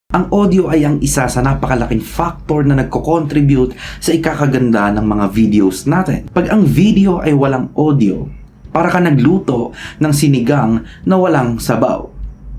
Ang audio ay ang isa sa napakalaking factor na nagko-contribute sa ikakaganda ng mga videos natin. Pag ang video ay walang audio, para ka nagluto ng sinigang na walang sabaw.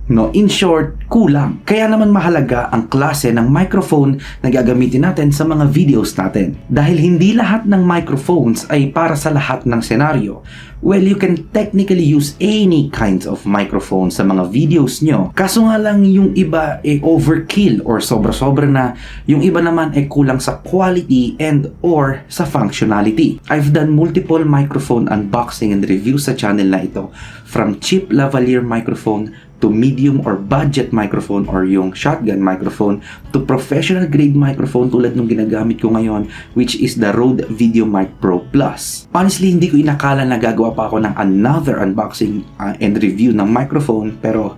No, in short, kulang. Kaya naman mahalaga ang klase ng microphone na gagamitin natin sa mga videos natin. Dahil hindi lahat ng microphones ay para sa lahat ng senaryo. Well, you can technically use any kinds of microphone sa mga videos nyo. Kaso nga lang yung iba ay overkill or sobra-sobra na, yung iba naman ay kulang sa quality and or sa functionality. I've done multiple microphone unboxing and reviews sa channel na ito. From cheap lavalier microphone to medium or budget microphone or yung shotgun microphone to professional grade microphone tulad ng ginagamit ko ngayon, which is the Rode VideoMic Pro Plus. Honestly, hindi ko inakala na gagawa pa ako ng another unboxing and review ng microphone, pero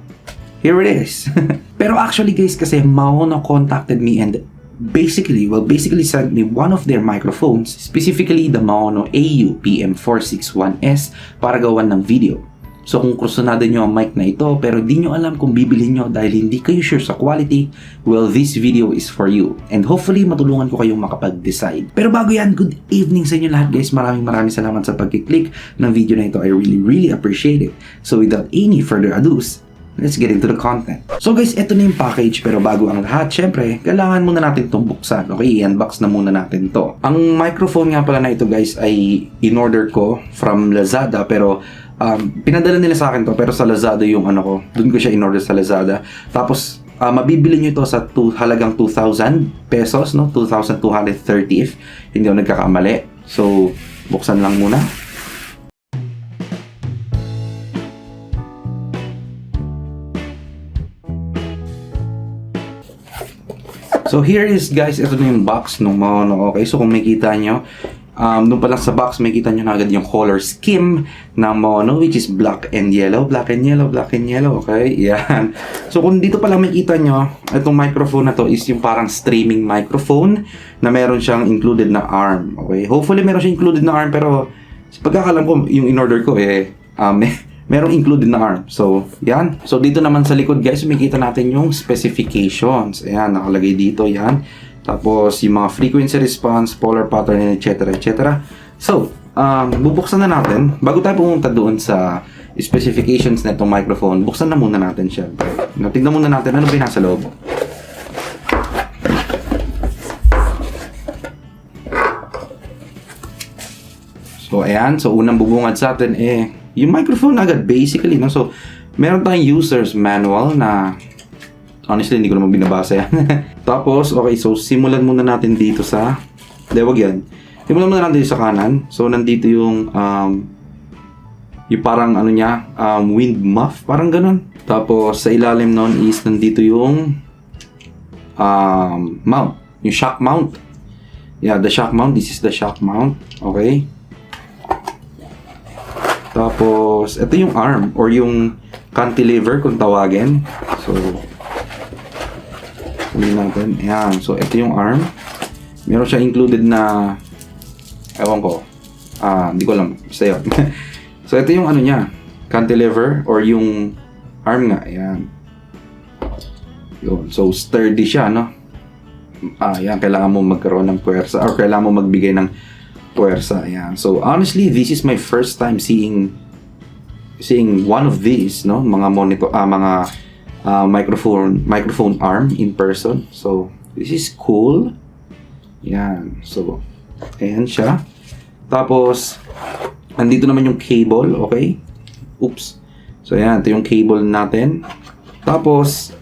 here it is. Pero actually guys, kasi Maono contacted me and basically sent me one of their microphones, specifically the Maono AU PM461S para gawan ng video. So kung kursunado nyo ang mic na ito pero di nyo alam kung bibilhin nyo dahil hindi kayo sure sa quality, well, this video is for you. And hopefully matulungan ko kayong makapag-decide. Pero bago yan, good evening sa inyo lahat guys. Maraming salamat sa pag-click ng video na ito. I really appreciate it. So without any further ado, let's get into the content. So guys, ito na yung package pero bago ang lahat, syempre, kailangan muna natin itong buksan. Okay, i-unbox na muna natin to. Ang microphone nga pala na ito guys ay in-order ko from Lazada pero pinadala nila sa akin to pero sa Lazada yung ano ko. Doon ko siya in-order sa Lazada. Tapos mabibili nyo ito sa halagang 2,000 pesos, no? 2,230 if hindi ako nagkakamali. So, buksan lang muna. So here is guys, ito na yung box ng Maono. Okay, so kung makita nyo, doon pa lang sa box, makita nyo na agad yung color scheme ng Maono, which is black and yellow. Black and yellow. Okay, yan. So kung dito pa lang makita nyo, itong microphone na to is yung parang streaming microphone na meron siyang included na arm. Okay, hopefully meron siyang included na arm pero sa pagkakalam ko, yung in-order ko merong included na arm. So, yan. So, dito naman sa likod, guys, makikita natin yung specifications. Ayan, nakalagay dito, yan. Tapos, yung mga frequency response, polar pattern, etc. So, bubuksan na natin. Bago tayo pumunta doon sa specifications na itong microphone, buksan na muna natin siya. Tignan muna natin ano ba yung nasa loob. So, ayan. So, unang bubungad sa atin yung microphone agad basically, no? So, meron tayong user's manual na honestly, hindi ko naman binabasa yan. Tapos, okay, so simulan muna natin dito sa wag yan. Simulan muna natin sa kanan. So, nandito yung parang ano niya, wind muff, parang ganun. Tapos, sa ilalim nun is nandito yung mount, yung shock mount. Yeah, the shock mount. This is the shock mount. Okay. Tapos, ito yung arm or yung cantilever kung tawagin. So, sabihin natin. Ayan. So, ito yung arm. Meron siya included na, ewan ko. Hindi ko alam. Basta yun. So, ito yung ano niya. Cantilever or yung arm nga. Ayan. Yun. So, sturdy siya, no? Ayan. Kailangan mo magkaroon ng puwersa or kailangan mo magbigay ng puwersa. Ayan. So, honestly, this is my first time seeing one of these, no? Mga monitor, microphone arm in person. So, this is cool. Ayan. So, ayan siya. Tapos, andito naman yung cable, okay? Oops. So, ayan. Ito yung cable natin. Tapos,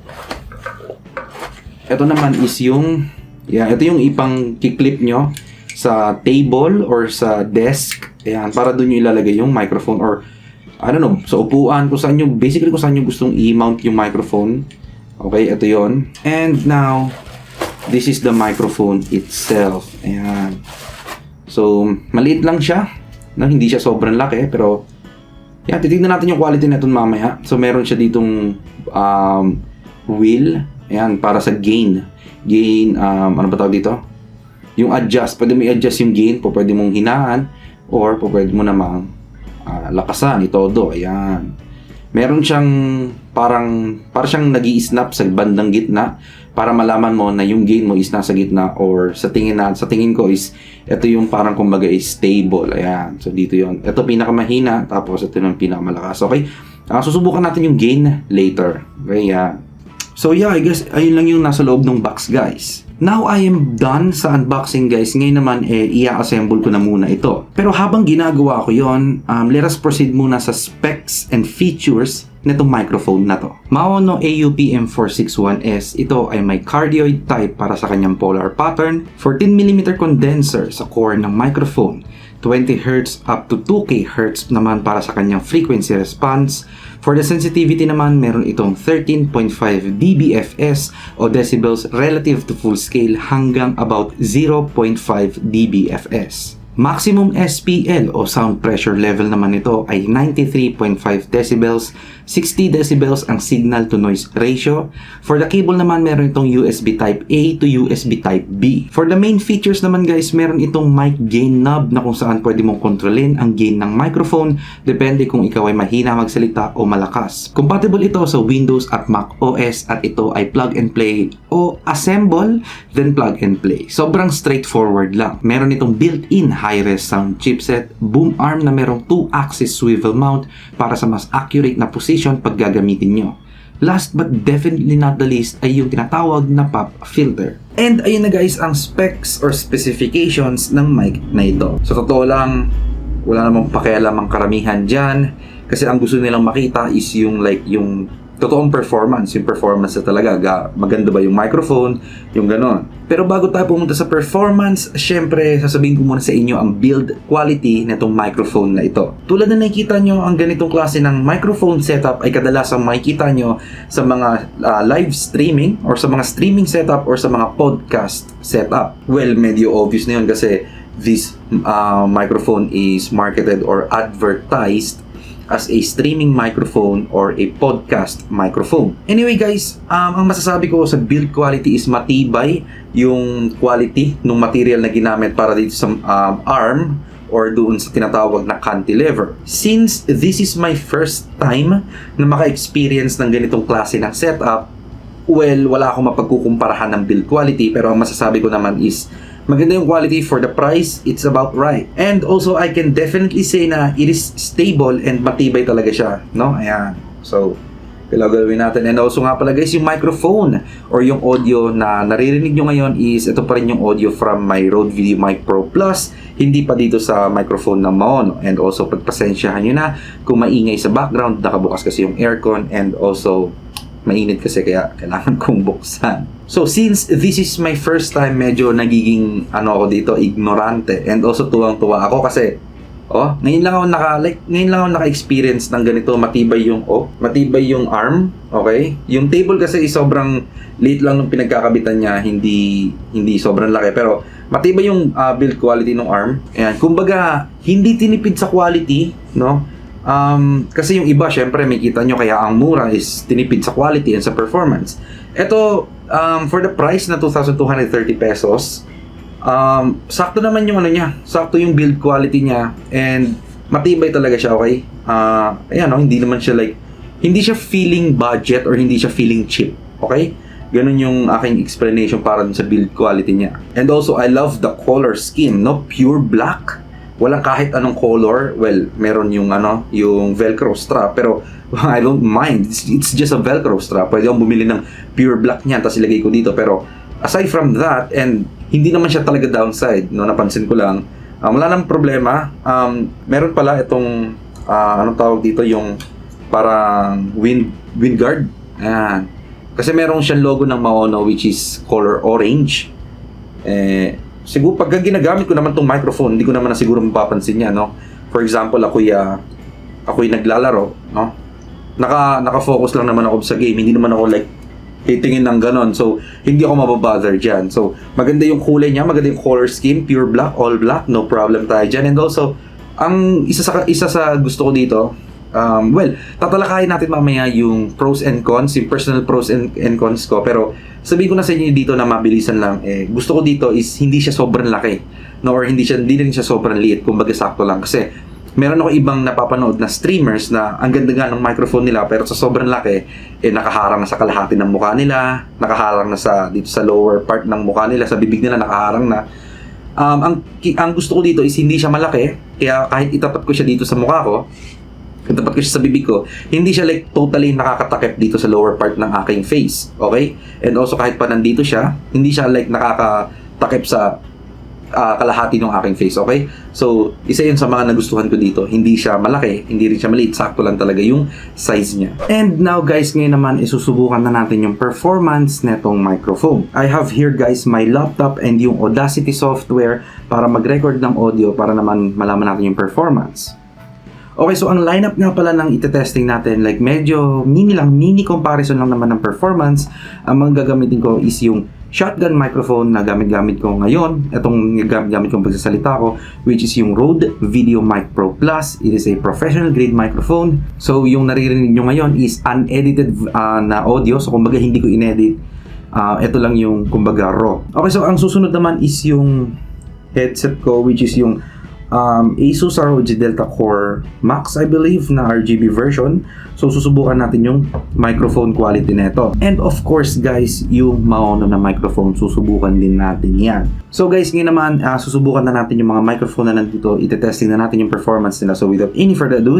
ito naman is yung, ito yung ipang kiklip nyo sa table or sa desk. Ayan, para doon nyo ilalagay yung microphone or I don't know, sa upuan, kung saan nyo gustong i-mount yung microphone. Okay, ito yon. And now, this is the microphone itself. Ayan. So, maliit lang siya. No? Hindi siya sobrang laki, pero yan, titignan natin yung quality na ito mamaya. So, meron siya ditong wheel. Ayan, para sa gain. Ano ba tawag dito? Yung adjust, pwede mo i-adjust yung gain, pwede mong hinaan, or pwede mo namang lakasan, itodo, ayan. Meron siyang parang siyang nag-i-snap sa bandang gitna para malaman mo na yung gain mo is nasa gitna, or sa tingin ko is ito yung parang kumbaga is stable. Ayan. So dito yon. Ito pinakamahina, tapos ito yung pinakamalakas. Okay? Susubukan natin yung gain later. Okay? So yeah, I guess ayun lang yung nasa loob ng box, guys. Now I am done sa unboxing, guys. Ngayon naman i-assemble ko na muna ito. Pero habang ginagawa ko yon, let us proceed muna sa specs and features nitong microphone na to. Maono AUP M461S. Ito ay may cardioid type para sa kanyang polar pattern, 14mm condenser sa core ng microphone, 20Hz up to 2kHz naman para sa kanyang frequency response. For the sensitivity naman, meron itong 13.5 dBFS o decibels relative to full scale hanggang about 0.5 dBFS. Maximum SPL o sound pressure level naman ito ay 93.5 decibels, 60 decibels ang signal to noise ratio. For the cable naman, meron itong USB Type A to USB Type B. For the main features naman, guys, meron itong mic gain knob na kung saan pwede mong kontrolin ang gain ng microphone depende kung ikaw ay mahina magsalita o malakas. Compatible ito sa Windows at Mac OS at ito ay plug and play o assemble then plug and play. Sobrang straightforward lang. Meron itong built-in high-res sound chipset, boom arm na merong 2-axis swivel mount para sa mas accurate na position pag gagamitin nyo. Last but definitely not the least ay yung tinatawag na pop filter. And ayun na, guys, ang specs or specifications ng mic na ito. Sa totoo lang, wala namang pakialam ang karamihan dyan kasi ang gusto nilang makita is yung yung totoong performance, yung performance na talaga, maganda ba yung microphone, yung ganon. Pero bago tayo pumunta sa performance, syempre sasabihin ko muna sa inyo ang build quality nitong microphone na ito. Tulad na nakikita nyo, ang ganitong klase ng microphone setup ay kadalasang makikita nyo sa mga live streaming or sa mga streaming setup or sa mga podcast setup. Well, medyo obvious na yun kasi this microphone is marketed or advertised as a streaming microphone or a podcast microphone. Anyway, guys, ang masasabi ko sa build quality is matibay yung quality ng material na ginamit para dito sa arm or doon sa tinatawag na cantilever. Since this is my first time na maka-experience ng ganitong klase ng setup, well, wala akong mapagkukumparahan ng build quality, pero ang masasabi ko naman is maganda yung quality for the price, it's about right. And also, I can definitely say na it is stable and matibay talaga siya, no? Ayan. So, gagawin natin. And also nga pala, guys, yung microphone or yung audio na naririnig nyo ngayon is ito pa rin yung audio from my Rode Video Mic Pro Plus, hindi pa dito sa microphone ng Maono. And also, pagpasensyahan nyo na kung maingay sa background, nakabukas kasi yung aircon, and also mainit kasi kaya kailangan kong buksan. So since this is my first time, medyo nagiging ako dito, ignorante, and also tuwang-tuwa ako kasi ngayon lang ako naka-experience ng ganito, matibay yung arm, okay? Yung table kasi sobrang liit lang nung pinagkakabitan niya, hindi sobrang laki, pero matibay yung build quality ng arm. Ayan, kumbaga hindi tinipid sa quality, no? Kasi yung iba, syempre, may kita nyo, kaya ang mura is tinipid sa quality and sa performance. Ito, for the price na 2,230 pesos, sakto naman yung sakto yung build quality niya, and matibay talaga siya, okay? Ayan, hindi naman siya hindi siya feeling budget or hindi siya feeling cheap, okay? Ganun yung aking explanation para sa build quality niya. And also, I love the color scheme, no? Pure black. Walang kahit anong color. Well, meron yung yung velcro strap, pero I don't mind. It's just a velcro strap. Pwede akong bumili ng pure black niyan tapos ilagay ko dito. Pero aside from that, and hindi naman siya talaga downside, no, napansin ko lang. Wala nang problema. Meron pala itong anong tawag dito, yung parang wind guard. Ayan. Kasi meron siyang logo ng Maono which is color orange. Siguro pag ginagamit ko naman tong microphone, hindi ko naman na siguro mapapansin niya, no? For example, ako'y naglalaro, no? Naka-focus lang naman ako sa game, hindi naman ako titingin ng ganon. So, hindi ako mababother dyan. So, maganda yung kulay niya, maganda yung color scheme, pure black, all black, no problem tayo dyan. And also, ang isa sa gusto ko dito, tatalakayin natin mamaya yung pros and cons, yung personal pros and cons ko, pero sabihin ko na sa inyo dito na mabilisan lang, gusto ko dito is hindi siya sobrang laki, no, or hindi rin siya sobrang liit, kumbaga sakto lang, kasi Meron ako ibang napapanood na streamers na ang ganda nga ng microphone nila pero sa sobrang laki, nakaharang na sa kalahati ng mukha nila, nakaharang na dito sa lower part ng mukha nila, sa bibig nila nakaharang na. Ang gusto ko dito is hindi siya malaki, kaya kahit itapat ko siya dito sa mukha ko, itapat ko siya sa bibig ko, hindi siya like totally nakakatakip dito sa lower part ng aking face, okay? And also kahit pa nandito siya, hindi siya like nakakatakip sa kalahati ng aking face, okay? So, isa yun sa mga nagustuhan ko dito. Hindi siya malaki, hindi rin siya maliit. Sakto lang talaga yung size niya. And now guys, ngayon naman isusubukan na natin yung performance netong microphone. I have here guys my laptop and yung Audacity software para mag-record ng audio para naman malaman natin yung performance. Okay, so ang lineup nga pala ng itetesting natin, like medyo mini comparison lang naman ng performance. Ang mga gagamitin ko is yung shotgun microphone na gamit-gamit ko ngayon. Itong gamit-gamit kong pagsasalita ko, which is yung Rode Video Mic Pro Plus. It is a professional grade microphone. So yung naririnig nyo ngayon is unedited na audio. So kumbaga hindi ko inedit. Ito lang yung kumbaga raw. Okay, so ang susunod naman is yung headset ko, which is yung Asus ROG Delta Core Max, I believe, na RGB version. So susubukan natin yung microphone quality nito. And of course guys, yung Maono na microphone, susubukan din natin yan. So guys, ngayon naman susubukan na natin yung mga microphone na nandito. Itetesting na natin yung performance nila. So without any further ado,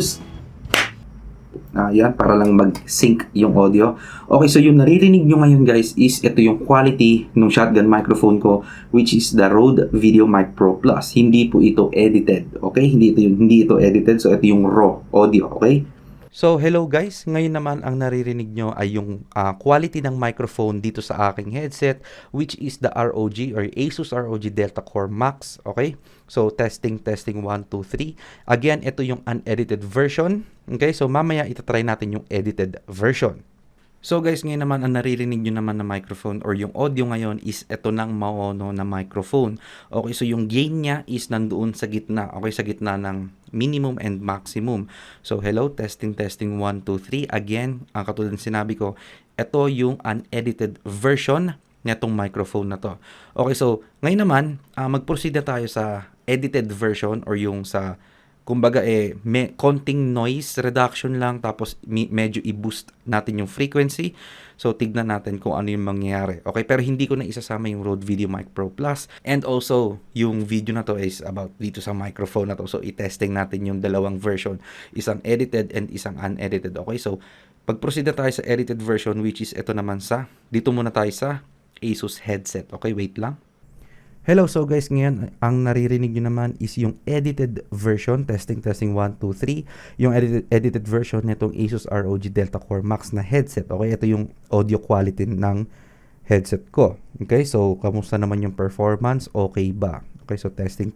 yan, para lang mag-sync yung audio. Okay, so yung naririnig nyo ngayon guys is ito yung quality ng shotgun microphone ko, which is the Rode Video Mic Pro Plus. Hindi po ito edited, okay? Hindi ito edited, so ito yung raw audio, okay? So hello guys, ngayon naman ang naririnig nyo ay yung quality ng microphone dito sa aking headset, which is the ROG or Asus ROG Delta Core Max, okay? So testing 1, 2, 3. Again, ito yung unedited version. Okay, so mamaya itatry natin yung edited version. So guys, ngayon naman ang naririnig nyo naman na microphone or yung audio ngayon is ito ng Maono na microphone. Okay, so yung gain niya is nandoon sa gitna. Okay, sa gitna ng minimum and maximum. So hello, testing 1, 2, 3. Again, ang katulad ng sinabi ko, ito yung unedited version nitong microphone na to. Okay, so ngayon naman, mag-proceed na tayo sa edited version or yung sa kumbaga konting noise reduction lang, tapos medyo i-boost natin yung frequency. So tignan natin kung ano yung mangyayari. Okay, pero hindi ko na isasama yung Rode Video Mic Pro Plus. And also, yung video na to is about dito sa microphone na to. So i-testing natin yung dalawang version. Isang edited and isang unedited. Okay, so pag-proceed na tayo sa edited version, which is ito naman dito muna tayo sa Asus headset. Okay, wait lang. Hello, so guys, ngayon ang naririnig nyo naman is yung edited version, testing 1, 2, 3, yung edited version nitong Asus ROG Delta Core Max na headset. Okay, ito yung audio quality ng headset ko. Okay, so kamusta naman yung performance? Okay ba? Okay, so testing.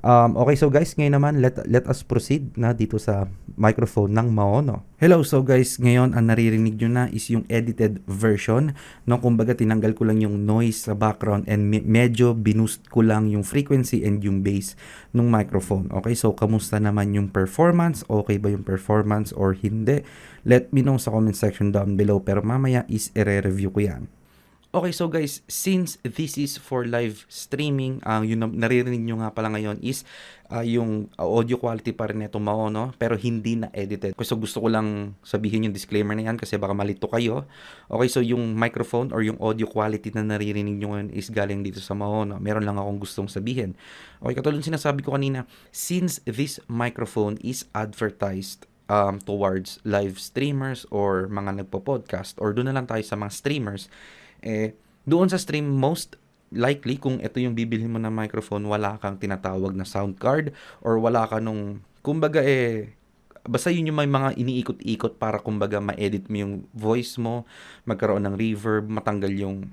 Okay, so guys, ngayon naman let us proceed na dito sa microphone ng Maono. Hello, so guys, ngayon ang naririnig nyo na is yung edited version. No, kumbaga tinanggal ko lang yung noise sa background and medyo binoost ko lang yung frequency and yung bass ng microphone. Okay, so kamusta naman yung performance? Okay ba yung performance or hindi? Let me know sa comment section down below, pero mamaya is i-review ko yan. Okay, so guys, since this is for live streaming, yung naririnig nyo nga pala ngayon is yung audio quality pa rin itong Maono, pero hindi na edited. So gusto ko lang sabihin yung disclaimer na yan kasi baka malito kayo. Okay, so yung microphone or yung audio quality na naririnig nyo ngayon is galing dito sa Maono. Meron lang akong gustong sabihin. Okay, katulad sinasabi ko kanina, since this microphone is advertised towards live streamers or mga nagpo-podcast, or doon na lang tayo sa mga streamers, doon sa stream, most likely, kung ito yung bibilhin mo na microphone, wala kang tinatawag na sound card or wala ka nung, kumbaga basta yun yung may mga iniikot-ikot para kumbaga ma-edit mo yung voice mo, magkaroon ng reverb, matanggal yung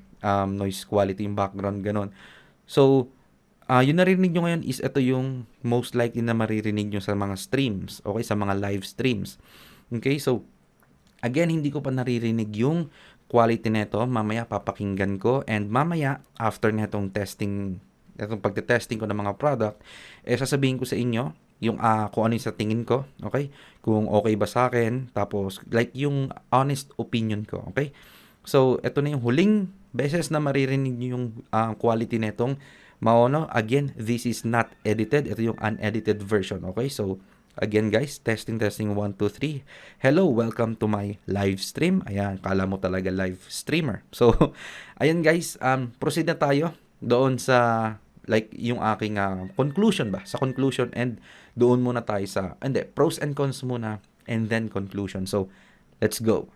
noise quality, yung background, ganon. So, yung narinig nyo ngayon is ito yung most likely na maririnig nyo sa mga streams, okay, sa mga live streams. Okay, so, again, hindi ko pa naririnig yung quality nito. Mamaya papakinggan ko, and mamaya after netong pagte-testing ko ng mga product, sasabihin ko sa inyo yung kung ano yung sa tingin ko, okay? Kung okay ba sa akin, tapos like yung honest opinion ko, okay? So, ito na yung huling beses na maririnig niyo yung quality netong Maono, again, this is not edited. Ito yung unedited version. Okay, so again guys, testing 1, 2, 3. Hello, welcome to my live stream. Ayan, kala mo talaga live streamer. So, ayan guys, proceed na tayo doon sa like yung aking conclusion ba? Sa conclusion, and doon muna tayo sa, hindi, pros and cons muna and then conclusion. So, let's go.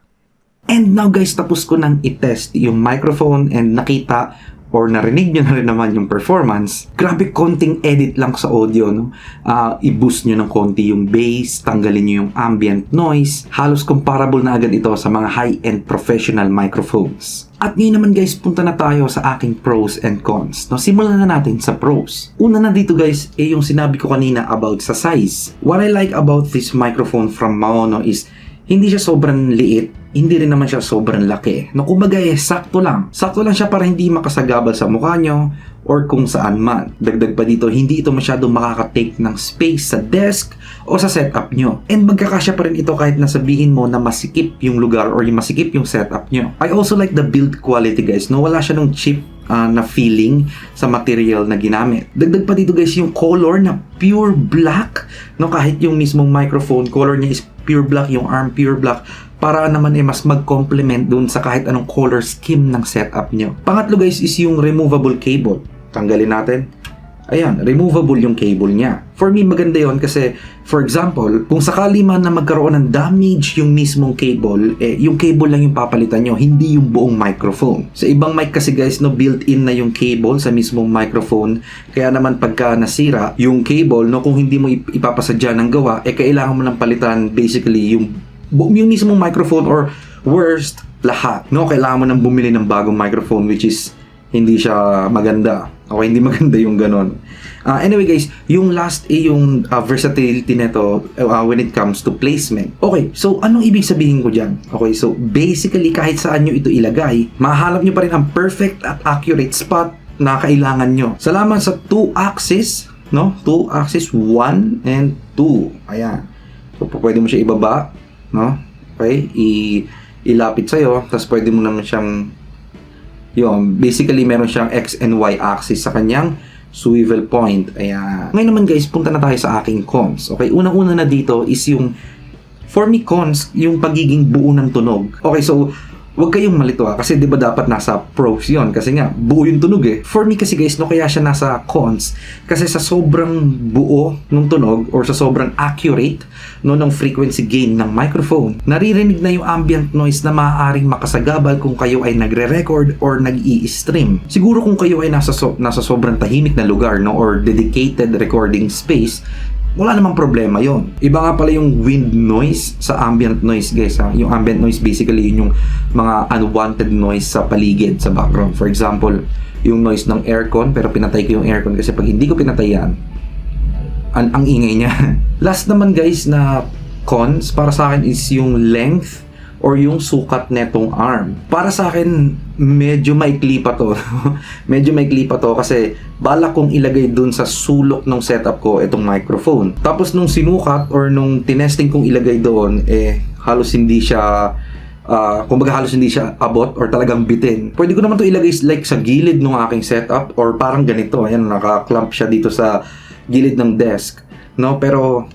And now guys, tapos ko nang i-test yung microphone and nakita or narinig nyo na rin naman yung performance. Grabe, konting edit lang sa audio, no? I-boost nyo ng konti yung bass, tanggalin nyo yung ambient noise. Halos comparable na agad ito sa mga high-end professional microphones. At ngayon naman guys, punta na tayo sa aking pros and cons. No, simulan na natin sa pros. Una na dito guys, yung sinabi ko kanina about sa size. What I like about this microphone from Maono is hindi siya sobrang liit, hindi rin naman siya sobrang laki. No, kumbaga sakto lang. Sakto lang siya para hindi makasagabal sa mukha nyo or kung saan man. Dagdag pa dito, hindi ito masyadong makaka-take ng space sa desk o sa setup nyo. And magkakasya pa rin ito kahit nasabihin mo na masikip yung lugar or yung masikip yung setup nyo. I also like the build quality guys. No, wala siya nung cheap na feeling sa material na ginamit. Dagdag pa dito guys yung color na pure black. No, kahit yung mismong microphone color niya is pure black, yung arm pure black, para naman mas mag-complement dun sa kahit anong color scheme ng setup nyo. Pangatlo guys is yung removable cable. Tanggalin natin. Ayan, removable yung cable niya. For me, maganda yon kasi, for example, kung sakali man na magkaroon ng damage yung mismong cable, yung cable lang yung papalitan nyo, hindi yung buong microphone. Sa ibang mic kasi guys, no, built-in na yung cable sa mismong microphone. Kaya naman pagka nasira yung cable, no, kung hindi mo ipapasadya ng gawa, kailangan mo lang palitan basically yung mismong microphone or worst, lahat. No, kailangan mo nang bumili ng bagong microphone which is hindi siya maganda. Okay, hindi maganda yung ganon. Anyway guys, yung last yung versatility nito when it comes to placement. Okay, so anong ibig sabihin ko dyan? Okay, so basically kahit saan nyo ito ilagay, mahanap nyo pa rin ang perfect at accurate spot na kailangan nyo. Salamat sa 2-axis, no? 2-axis, 1 and 2. Ayan. So pwede mo siya ibaba, no? Okay, ilapit sa'yo, tapos pwede mo naman siyang basically meron siyang X and Y axis sa kanyang swivel point. Ayan. Ngayon naman guys, punta na tayo sa aking cons. Okay, unang-una na dito is yung, for me cons, yung pagiging buo ng tunog. Okay, so wag kayong malito kasi 'di ba dapat nasa pros 'yon kasi nga buo yung tunog eh. For me kasi guys, no, kaya siya nasa cons kasi sa sobrang buo ng tunog or sa sobrang accurate no ng frequency gain ng microphone, naririnig na yung ambient noise na maaaring makasagabal kung kayo ay nagre-record or nag-i-stream. Siguro kung kayo ay nasa sobrang tahimik na lugar no or dedicated recording space, wala namang problema yon. Iba nga pala yung wind noise sa ambient noise guys ha. Yung ambient noise basically yun yung mga unwanted noise sa paligid, sa background. For example, yung noise ng aircon, pero pinatay ko yung aircon kasi pag hindi ko pinatay yan, ang ingay niya. Last naman guys na cons para sa akin is yung length or yung sukat netong arm. Para sa akin, medyo maikli pa to. Medyo maikli pa to kasi balak kong ilagay dun sa sulok ng setup ko itong microphone. Tapos nung sinukat or nung tinesting kong ilagay doon, halos hindi siya kumbaga halos hindi siya abot or talagang bitin. Pwede ko naman to ilagay like sa gilid ng aking setup or parang ganito. Ayan, naka-clamp siya dito sa gilid ng desk. No, pero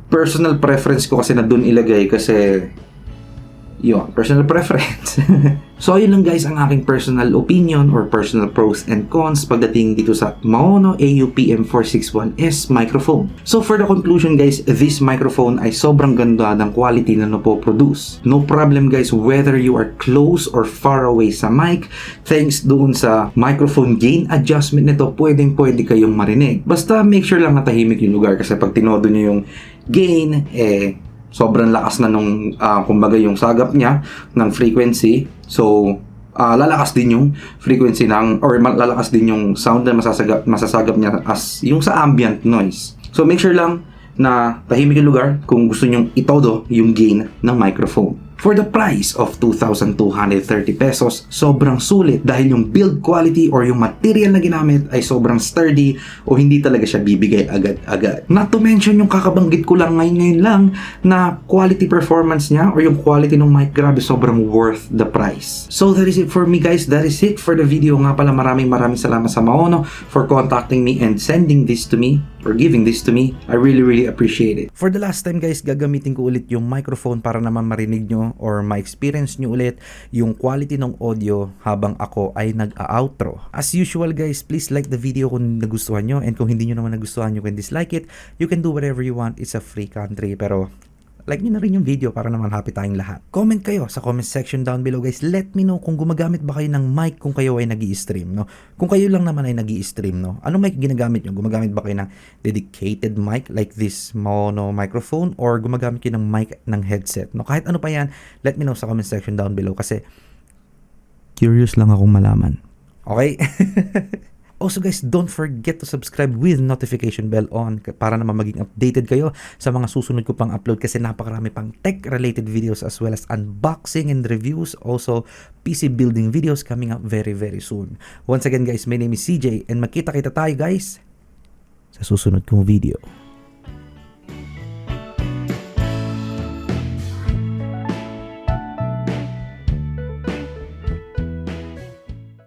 personal preference ko kasi na dun ilagay kasi yun, personal preference. So, yun lang guys ang aking personal opinion or personal pros and cons pagdating dito sa Maono AUPM 461S microphone. So, for the conclusion guys, this microphone ay sobrang ganda ng quality na napoproduce. No problem guys whether you are close or far away sa mic. Thanks doon sa microphone gain adjustment nito, pwede kayong marinig. Basta make sure lang na tahimik yung lugar kasi pag tinodo nyo yung gain, sobrang lakas na nung kumbaga yung sagap niya ng frequency. So lalakas din yung frequency ng or lalakas din yung sound na masasagap niya as yung sa ambient noise. So make sure lang na tahimik yung lugar kung gusto nyong itodo yung gain ng microphone. For the price of 2,230 pesos, sobrang sulit dahil yung build quality or yung material na ginamit ay sobrang sturdy o hindi talaga siya bibigay agad-agad. Not to mention yung kakabanggit ko lang ngayon lang na quality performance niya or yung quality ng mic, grabe sobrang worth the price. So that is it for me guys, that is it for the video. Nga pala maraming salamat sa Maono for contacting me and sending this to me or giving this to me. I really appreciate it. For the last time guys, gagamitin ko ulit yung microphone para naman marinig nyo or ma-experience nyo ulit yung quality ng audio habang ako ay nag-outro. As usual guys, please like the video kung nagustuhan nyo, and kung hindi nyo naman nagustuhan, you can dislike it. You can do whatever you want, it's a free country, pero like nyo na rin yung video para naman happy tayong lahat. Comment kayo sa comment section down below guys. Let me know kung gumagamit ba kayo ng mic kung kayo ay nag-i-stream, no? Kung kayo lang naman ay nag-i-stream, no? Anong mic ginagamit nyo? Gumagamit ba kayo ng dedicated mic like this mono microphone or gumagamit kayo ng mic ng headset, no? Kahit ano pa yan, let me know sa comment section down below kasi curious lang akong malaman. Okay? Also guys, don't forget to subscribe with notification bell on para naman maging updated kayo sa mga susunod ko pang upload kasi napakarami pang tech-related videos as well as unboxing and reviews. Also, PC building videos coming up very soon. Once again guys, my name is CJ and makita-kita tayo guys sa susunod kong video.